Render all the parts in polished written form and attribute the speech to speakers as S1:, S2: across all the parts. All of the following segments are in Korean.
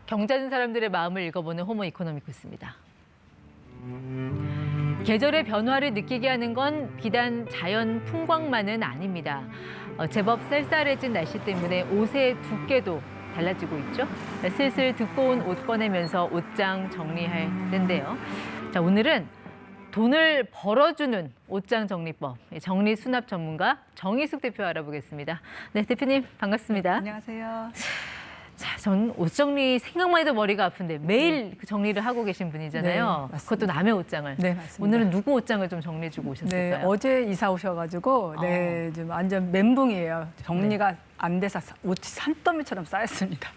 S1: 경자진 사람들의 마음을 읽어보는 호모 이코노미쿠스입니다. 계절의 변화를 느끼게 하는 건 비단 자연 풍광만은 아닙니다. 제법 쌀쌀해진 날씨 때문에 옷의 두께도 달라지고 있죠. 슬슬 두꺼운 옷 꺼내면서 옷장 정리할 텐데요. 자, 오늘은 돈을 벌어주는 옷장 정리법, 정리 수납 전문가 정희숙 대표 알아보겠습니다. 네, 대표님 반갑습니다.
S2: 안녕하세요.
S1: 자, 전 옷 정리 생각만 해도 머리가 아픈데 매일 그 정리를 하고 계신 분이잖아요.
S2: 네,
S1: 그것도 남의 옷장을.
S2: 네, 맞습니다.
S1: 오늘은 누구 옷장을 좀 정리해주고 오셨을까요?
S2: 네, 어제 이사 오셔가지고 좀 완전 멘붕이에요. 정리가 안 돼서 옷이 산더미처럼 쌓였습니다.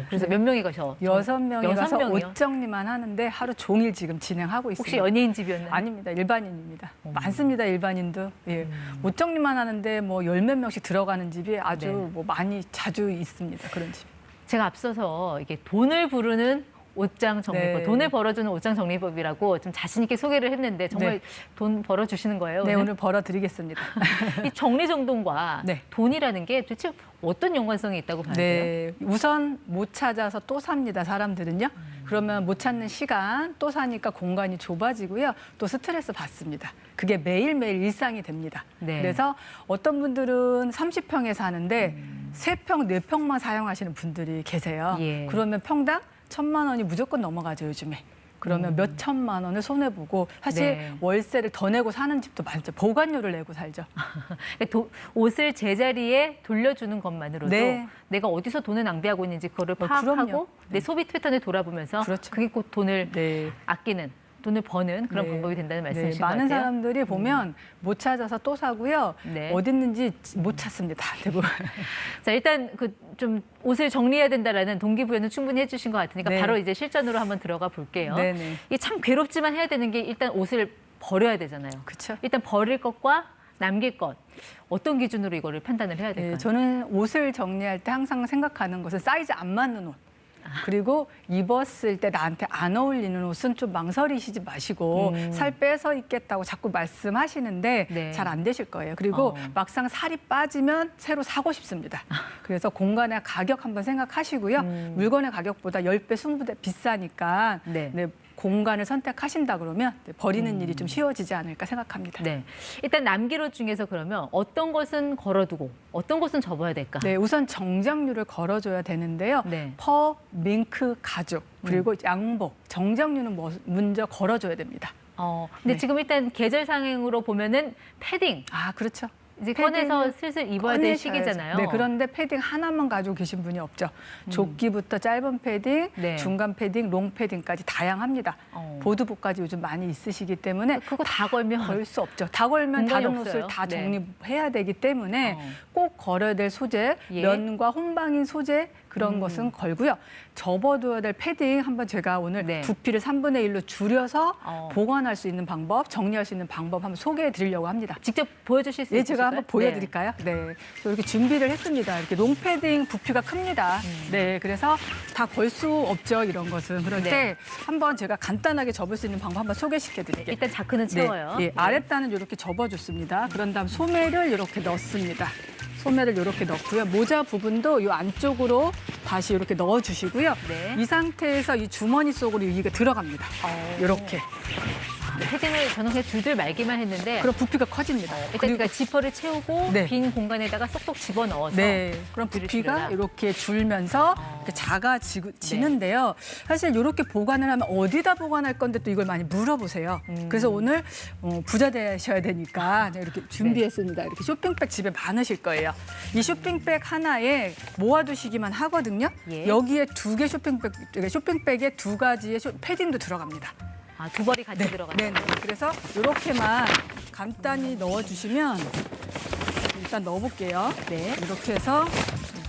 S1: 그래서 몇 명이 가셔?
S2: 6명이 가서
S1: 6명이요?
S2: 옷 정리만 하는데 하루 종일 지금 진행하고 있습니다.
S1: 혹시 연예인 집이었나요?
S2: 아닙니다. 일반인입니다. 많습니다. 일반인도. 예. 옷 정리만 하는데 뭐 열 몇 명씩 들어가는 집이 아주
S1: 네.
S2: 뭐 많이 자주 있습니다. 그런 집.
S1: 제가 앞서서 이게 돈을 부르는 옷장 정리법,
S2: 네.
S1: 돈을 벌어주는 옷장 정리법이라고 좀 자신 있게 소개를 했는데 정말
S2: 네.
S1: 돈 벌어주시는 거예요?
S2: 네, 오늘 벌어드리겠습니다.
S1: 이 정리정돈과
S2: 네.
S1: 돈이라는 게 도대체 어떤 연관성이 있다고 봐야 돼요?
S2: 네, 우선 못 찾아서 또 삽니다, 사람들은요. 그러면 못 찾는 시간, 또 사니까 공간이 좁아지고요. 또 스트레스 받습니다. 그게 매일매일 일상이 됩니다.
S1: 네.
S2: 그래서 어떤 분들은 30평에 사는데 3평, 4평만 사용하시는 분들이 계세요.
S1: 예.
S2: 그러면 평당 1,000만 원이 무조건 넘어가죠, 요즘에. 그러면 몇 천만 원을 손해보고 사실
S1: 네.
S2: 월세를 더 내고 사는 집도 많죠. 보관료를 내고 살죠.
S1: 옷을 제자리에 돌려주는 것만으로도
S2: 네.
S1: 내가 어디서 돈을 낭비하고 있는지 그거를
S2: 그럼요.
S1: 파악하고 내 소비 패턴을 돌아보면서
S2: 그렇죠.
S1: 그게 곧 돈을
S2: 네.
S1: 아끼는, 돈을 버는 그런
S2: 네.
S1: 방법이 된다는
S2: 네,
S1: 말씀이신 것 같아요.
S2: 많은 사람들이 보면 못 찾아서 또 사고요.
S1: 네.
S2: 어디 있는지 못 찾습니다. 대부분.
S1: 자, 일단 좀 옷을 정리해야 된다라는 동기부여는 충분히 해주신 것 같으니까
S2: 네.
S1: 바로 이제 실전으로 한번 들어가 볼게요.
S2: 네네.
S1: 이게 참 괴롭지만 해야 되는 게 일단 옷을 버려야 되잖아요.
S2: 그렇죠.
S1: 일단 버릴 것과 남길 것 어떤 기준으로 이거를 판단을 해야 될까요?
S2: 네, 저는 옷을 정리할 때 항상 생각하는 것은 사이즈 안 맞는 옷. 그리고 입었을 때 나한테 안 어울리는 옷은 좀 망설이시지 마시고 살 빼서 입겠다고 자꾸 말씀하시는데
S1: 네.
S2: 잘 안 되실 거예요. 그리고 막상 살이 빠지면 새로 사고 싶습니다. 그래서 공간의 가격 한번 생각하시고요. 물건의 가격보다 10배, 20배 비싸니까
S1: 네.
S2: 네, 공간을 선택하신다 그러면 버리는 일이 좀 쉬워지지 않을까 생각합니다.
S1: 네. 일단 남길 옷 중에서 그러면 어떤 것은 걸어두고 어떤 것은 접어야 될까?
S2: 네, 우선 정장류를 걸어줘야 되는데요.
S1: 네.
S2: 퍼, 밍크, 가죽, 그리고 양복, 정장류는 먼저 걸어줘야 됩니다.
S1: 근데
S2: 네.
S1: 지금 일단 계절 상행으로 보면은 패딩
S2: 아, 그렇죠.
S1: 이제
S2: 패딩
S1: 꺼내서 슬슬 입어야 될
S2: 꺼내셔야죠.
S1: 시기잖아요.
S2: 네, 그런데 패딩 하나만 가지고 계신 분이 없죠. 조끼부터 짧은 패딩,
S1: 네.
S2: 중간 패딩, 롱 패딩까지 다양합니다. 보드복까지 요즘 많이 있으시기 때문에
S1: 그거 다 걸면
S2: 걸 수 없죠. 다 걸면
S1: 공간이
S2: 다른
S1: 없어요.
S2: 옷을 다
S1: 네.
S2: 정리해야 되기 때문에 꼭 걸어야 될 소재,
S1: 예.
S2: 면과 혼방인 소재 그런 것은 걸고요. 접어둬야 될 패딩 한번 제가 오늘
S1: 네.
S2: 부피를 3분의 1로 줄여서 보관할 수 있는 방법, 정리할 수 있는 방법 한번 소개해 드리려고 합니다.
S1: 직접 보여주실 수
S2: 예,
S1: 있으실까요?
S2: 제가 한번 보여드릴까요? 네. 이렇게 준비를 했습니다. 이렇게 롱패딩 부피가 큽니다. 네, 그래서 다 걸 수 없죠, 이런 것은. 그럴
S1: 네.
S2: 때 한번 제가 간단하게 접을 수 있는 방법 한번 소개시켜 드릴게요.
S1: 일단 자크는 채워요.
S2: 네, 아랫단은 이렇게 접어줬습니다. 그런 다음 소매를 이렇게 넣습니다. 소매를 이렇게 넣고요. 모자 부분도 이 안쪽으로 다시 이렇게 넣어주시고요.
S1: 네.
S2: 이 상태에서 이 주머니 속으로 이게 들어갑니다. 이렇게.
S1: 패딩을 저는 그냥 줄줄 말기만 했는데
S2: 그럼 부피가 커집니다.
S1: 일단 그러니까 지퍼를 채우고
S2: 네.
S1: 빈 공간에다가 쏙쏙 집어넣어서
S2: 네, 그럼
S1: 줄을
S2: 부피가
S1: 줄여라.
S2: 이렇게 줄면서 이렇게 작아지는데요. 사실 이렇게 보관을 하면 어디다 보관할 건데 또 이걸 많이 물어보세요. 그래서 오늘 부자 되셔야 되니까 이렇게 준비했습니다. 이렇게 쇼핑백 집에 많으실 거예요. 이 쇼핑백 하나에 모아두시기만 하거든요.
S1: 예.
S2: 여기에 2개 쇼핑백에 2가지의 패딩도 들어갑니다.
S1: 두 벌이 같이 들어가요.
S2: 네, 그래서 이렇게만 간단히 넣어주시면 일단 넣어볼게요.
S1: 네.
S2: 이렇게 해서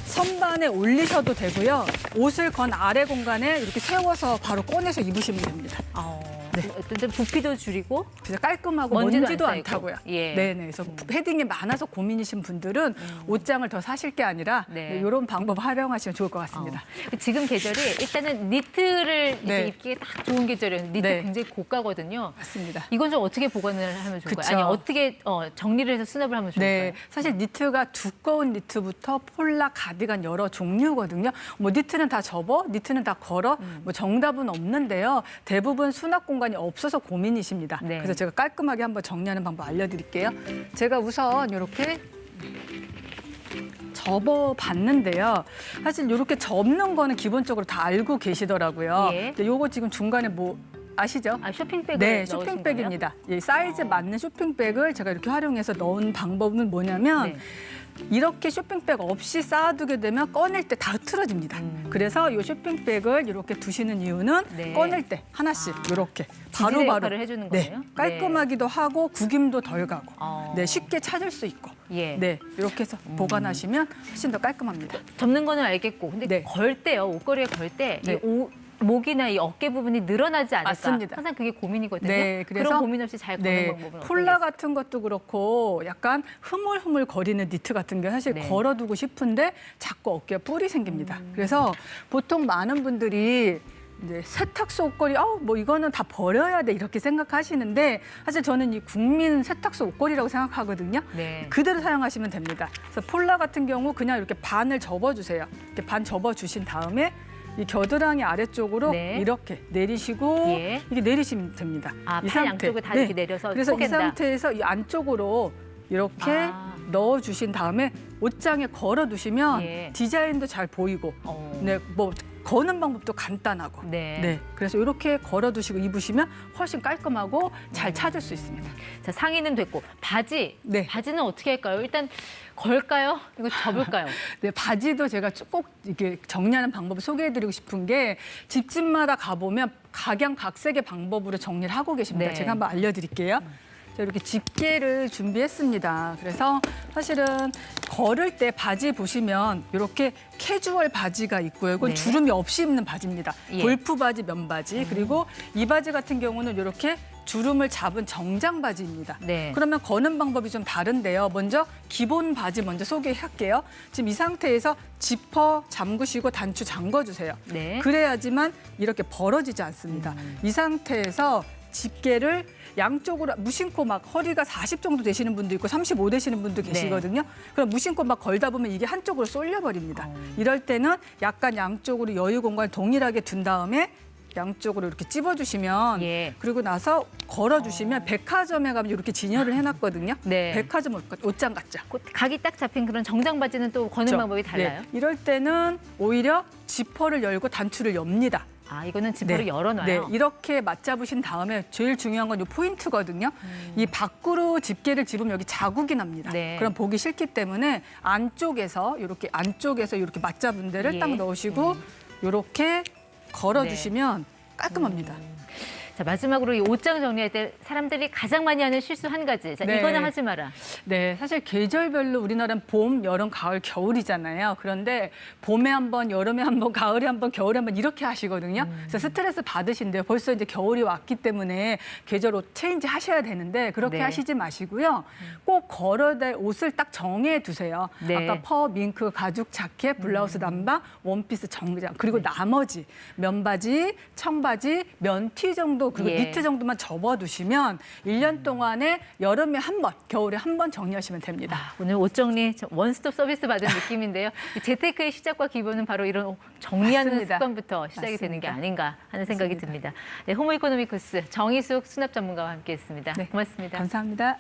S2: 선반에 올리셔도 되고요. 옷을 건 아래 공간에 이렇게 세워서 바로 꺼내서 입으시면 됩니다.
S1: 어떤 좀 부피도 줄이고
S2: 그래서 깔끔하고
S1: 먼지도 안
S2: 안
S1: 쌓이고.
S2: 타고요.
S1: 예.
S2: 네네. 그래서 패딩이 많아서 고민이신 분들은 옷장을 더 사실 게 아니라
S1: 네.
S2: 이런 방법 활용하시면 좋을 것 같습니다.
S1: 지금 계절이 일단은 니트를 이렇게
S2: 네.
S1: 입기에 딱 좋은 계절이에요. 니트
S2: 네.
S1: 굉장히 고가거든요.
S2: 맞습니다.
S1: 이건 좀 어떻게 보관을 하면 좋을까요?
S2: 그쵸.
S1: 아니 어떻게 정리를 해서 수납을 하면 좋을까요?
S2: 네, 사실 니트가 두꺼운 니트부터 폴라, 가디건 여러 종류거든요. 뭐 니트는 다 접어, 니트는 다 걸어, 뭐 정답은 없는데요. 대부분 수납 공간이 없어서 고민이십니다.
S1: 네.
S2: 그래서 제가 깔끔하게 한번 정리하는 방법 알려드릴게요. 제가 우선 이렇게 접어봤는데요. 사실 이렇게 접는 거는 기본적으로 다 알고 계시더라고요.
S1: 예.
S2: 근데 요거 지금 중간에 뭐 아시죠?
S1: 쇼핑백을
S2: 네,
S1: 넣으신 거예요?
S2: 쇼핑백입니다. 이 사이즈 맞는 쇼핑백을 제가 이렇게 활용해서 넣은 방법은 뭐냐면
S1: 네.
S2: 이렇게 쇼핑백 없이 쌓아두게 되면 꺼낼 때 다 흐트러집니다. 그래서 이 쇼핑백을 이렇게 두시는 이유는
S1: 네.
S2: 꺼낼 때 하나씩 이렇게
S1: 지지대 역할을 해주는
S2: 네,
S1: 거네요?
S2: 깔끔하기도 하고 구김도 덜 가고
S1: 어.
S2: 네, 쉽게 찾을 수 있고
S1: 예.
S2: 네, 이렇게 해서 보관하시면 훨씬 더 깔끔합니다.
S1: 접는 거는 알겠고, 근데
S2: 네.
S1: 걸 때요, 옷걸이에 걸 때
S2: 네.
S1: 목이나 이 어깨 부분이 늘어나지 않을까?
S2: 맞습니다.
S1: 항상 그게 고민이거든요.
S2: 네, 그래서
S1: 그런 고민 없이 잘 거는 방법은
S2: 폴라
S1: 어떤 게
S2: 같은 것도 그렇고 약간 흐물흐물 거리는 니트 같은 게 사실
S1: 네.
S2: 걸어두고 싶은데 자꾸 어깨에 뿔이 생깁니다. 그래서 보통 많은 분들이 이제 세탁소 옷걸이, 뭐 이거는 다 버려야 돼 이렇게 생각하시는데 사실 저는 이 국민 세탁소 옷걸이라고 생각하거든요.
S1: 네.
S2: 그대로 사용하시면 됩니다. 그래서 폴라 같은 경우 그냥 이렇게 반을 접어주세요. 이렇게 반 접어주신 다음에 이 겨드랑이 아래쪽으로
S1: 네.
S2: 이렇게 내리시고
S1: 예.
S2: 이게 내리시면 됩니다.
S1: 팔
S2: 이 상태.
S1: 양쪽을 다 이렇게 내려서
S2: 그래서 이
S1: 쪼갠다.
S2: 상태에서 이 안쪽으로 이렇게
S1: 아.
S2: 넣어주신 다음에 옷장에 걸어두시면
S1: 예.
S2: 디자인도 잘 보이고 네, 뭐 거는 방법도 간단하고
S1: 네.
S2: 그래서 이렇게 걸어두시고 입으시면 훨씬 깔끔하고 잘 찾을 수 있습니다.
S1: 자, 상의는 됐고 바지.
S2: 네.
S1: 바지는 어떻게 할까요? 일단 걸까요? 이거 접을까요?
S2: 네, 바지도 제가 꼭 이렇게 정리하는 방법을 소개해드리고 싶은 게 집집마다 가보면 각양각색의 방법으로 정리를 하고 계십니다.
S1: 네.
S2: 제가 한번 알려드릴게요. 자, 이렇게 집게를 준비했습니다. 그래서 사실은 걸을 때 바지 보시면 이렇게 캐주얼 바지가 있고요. 이건
S1: 네.
S2: 주름이 없이 입는 바지입니다.
S1: 예.
S2: 골프 바지, 면 바지. 그리고 이 바지 같은 경우는 이렇게 주름을 잡은 정장 바지입니다.
S1: 네.
S2: 그러면 거는 방법이 좀 다른데요. 먼저 기본 바지 먼저 소개할게요. 지금 이 상태에서 지퍼 잠그시고 단추 잠궈주세요.
S1: 네.
S2: 그래야지만 이렇게 벌어지지 않습니다. 이 상태에서 집게를 양쪽으로 무심코 막 허리가 40 정도 되시는 분도 있고 35 되시는 분도 계시거든요. 그럼 무심코 막 걸다 보면 이게 한쪽으로 쏠려버립니다. 이럴 때는 약간 양쪽으로 여유 공간을 동일하게 둔 다음에 양쪽으로 이렇게 찝어주시면
S1: 예.
S2: 그리고 나서 걸어주시면 백화점에 가면 이렇게 진열을 해놨거든요.
S1: 네.
S2: 백화점 옷장 같죠.
S1: 각이 딱 잡힌 그런 정장 바지는 또 거는
S2: 그렇죠?
S1: 방법이 달라요?
S2: 네. 이럴 때는 오히려 지퍼를 열고 단추를 엽니다.
S1: 아, 이거는 지퍼를 열어놔요?
S2: 네, 이렇게 맞잡으신 다음에 제일 중요한 건 이 포인트거든요. 이 밖으로 집게를 집으면 여기 자국이 납니다.
S1: 네.
S2: 그럼 보기 싫기 때문에 안쪽에서 이렇게 맞잡은 데를
S1: 예.
S2: 딱 넣으시고 이렇게 걸어주시면 깔끔합니다.
S1: 자, 마지막으로 이 옷장 정리할 때 사람들이 가장 많이 하는 실수 한 가지. 자,
S2: 네.
S1: 이거는 하지 마라.
S2: 네, 사실 계절별로 우리나라는 봄, 여름, 가을, 겨울이잖아요. 그런데 봄에 한 번, 여름에 한 번, 가을에 한 번, 겨울에 한 번 이렇게 하시거든요. 그래서 스트레스 받으신데요. 벌써 이제 겨울이 왔기 때문에 계절 옷 체인지 하셔야 되는데 그렇게
S1: 네.
S2: 하시지 마시고요. 꼭 걸어댈 옷을 딱 정해 두세요.
S1: 네.
S2: 아까 퍼, 밍크, 가죽, 자켓, 블라우스 단방, 원피스, 정장 그리고 나머지 면바지, 청바지, 면티 정도 그리고
S1: 예.
S2: 니트 정도만 접어두시면 1년 동안에 여름에 한 번, 겨울에 한 번 정리하시면 됩니다.
S1: 오늘 옷 정리 원스톱 서비스 받은 느낌인데요. 이 재테크의 시작과 기본은 바로 이런 정리하는
S2: 맞습니다.
S1: 습관부터 시작이 되는 게 아닌가 하는 생각이
S2: 맞습니다.
S1: 듭니다. 네, 호모이코노미쿠스 정희숙 수납 전문가와 함께했습니다.
S2: 네.
S1: 고맙습니다.
S2: 감사합니다.